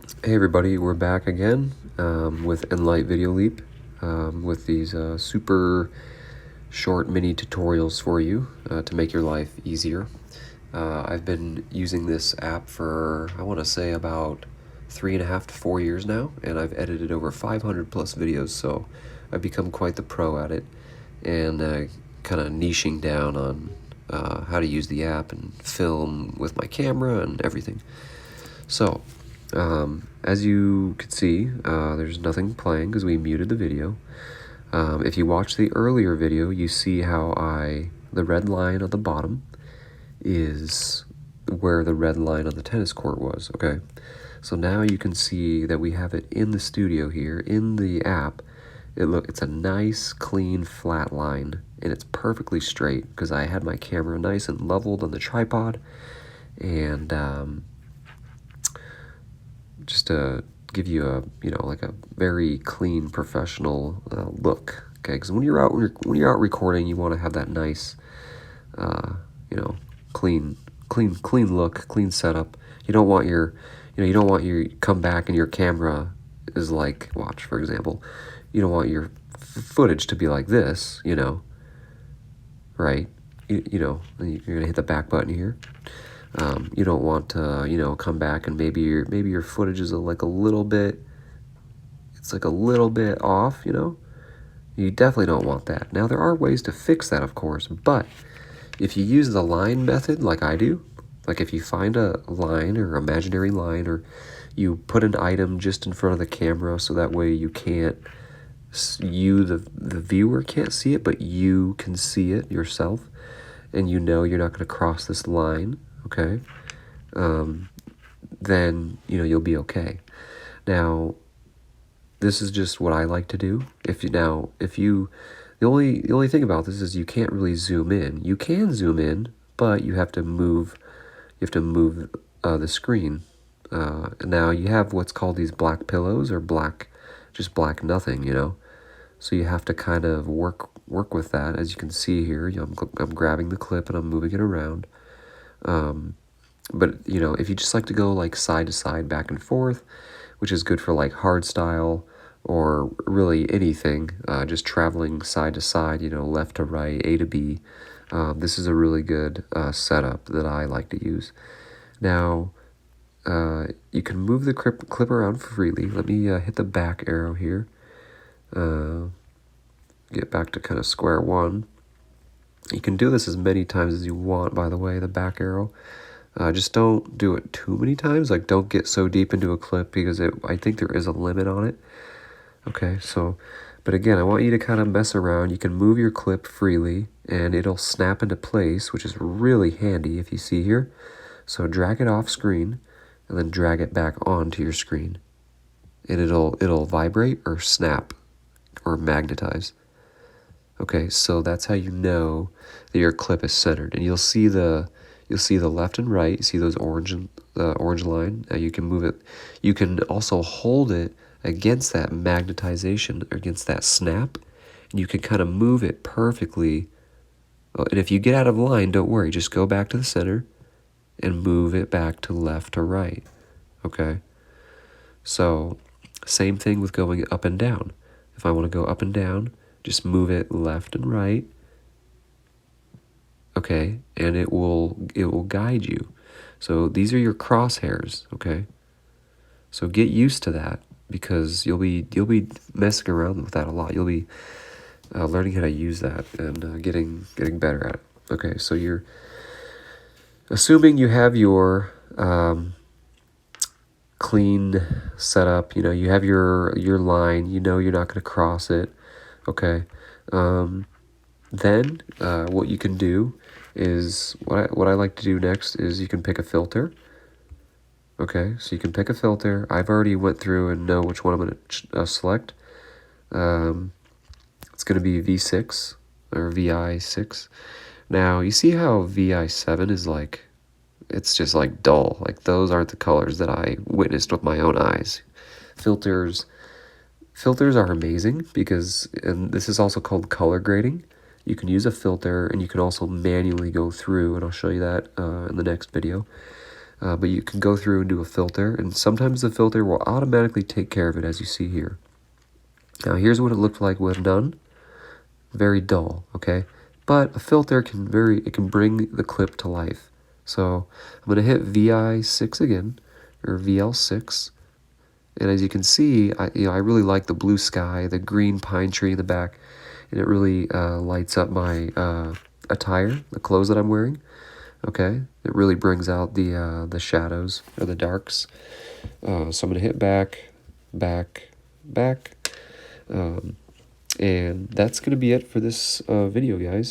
Hey everybody, we're back again with Enlight Videoleap with these super short mini tutorials for you to make your life easier. I've been using this app for, I want to say, about 3.5 to 4 years now, and I've edited over 500 plus videos, so I've become quite the pro at it, and kind of niching down on how to use the app and film with my camera and everything. So, as you can see, there's nothing playing because we muted the video. If you watch the earlier video, you see how the red line at the bottom is where the red line on the tennis court was, okay? So now you can see that we have it in the studio here, in the app. It's a nice, clean, flat line, and it's perfectly straight because I had my camera nice and leveled on the tripod, and just to give you a like a very clean professional look, okay? Because when you're out recording, you want to have that nice clean look, clean setup. You don't want your come back and your camera is like, watch for example, you don't want your footage to be like this, right? You're gonna hit the back button here. You don't want to, come back and maybe your footage is like a little bit off, You definitely don't want that. Now, there are ways to fix that, of course, but if you use the line method like I do, like if you find a line or imaginary line, or you put an item just in front of the camera so that way the viewer can't see it, but you can see it yourself, and you're not going to cross this line, okay, then you'll be okay. Now, this is just what I like to do. The only thing about this is you can't really zoom in. You can zoom in, but you have to move the screen. Now you have what's called these black pillows, or black nothing, So you have to kind of work with that. As you can see here, I'm grabbing the clip and I'm moving it around. But if you just like to go like side to side, back and forth, which is good for like hard style or really anything, just traveling side to side, left to right, A to B, this is a really good setup that I like to use. Now, you can move the clip around freely. Let me hit the back arrow here. Get back to kind of square one. You can do this as many times as you want, by the way, the back arrow. Just don't do it too many times. Like, don't get so deep into a clip, because I think there is a limit on it. Okay, but again, I want you to kind of mess around. You can move your clip freely, and it'll snap into place, which is really handy if you see here. So drag it off screen, and then drag it back onto your screen. And it'll vibrate or snap or magnetize. Okay, so that's how you know that your clip is centered. And you'll see the left and right. You see those orange line. Now you can move it. You can also hold it against that magnetization, against that snap, and you can kind of move it perfectly. And if you get out of line, don't worry. Just go back to the center and move it back to left or right. Okay? So same thing with going up and down. If I want to go up and down, just move it left and right. Okay, and it will guide you. So these are your crosshairs, okay? So get used to that, because you'll be messing around with that a lot. You'll be learning how to use that and getting better at it. Okay, so you're assuming you have your clean setup. You have your line. You're not going to cross it. Okay. Then what you can do is, what I like to do next is you can pick a filter. Okay, so you can pick a filter. I've already went through and know which one I'm going to select. It's going to be V6 or VI6. Now, you see how VI7 is like, it's just like dull. Like, those aren't the colors that I witnessed with my own eyes. Filters are amazing and this is also called color grading. You can use a filter, and you can also manually go through, and I'll show you that in the next video. but you can go through and do a filter, and sometimes the filter will automatically take care of it, as you see here. Now here's what it looked like when done. Very dull, okay? But a filter can bring the clip to life. So I'm gonna hit VI6 again, or VL6. And as you can see, I really like the blue sky, the green pine tree in the back, and it really lights up my attire, the clothes that I'm wearing. Okay, it really brings out the shadows or the darks. So I'm gonna hit back, back, back, and that's gonna be it for this video, guys.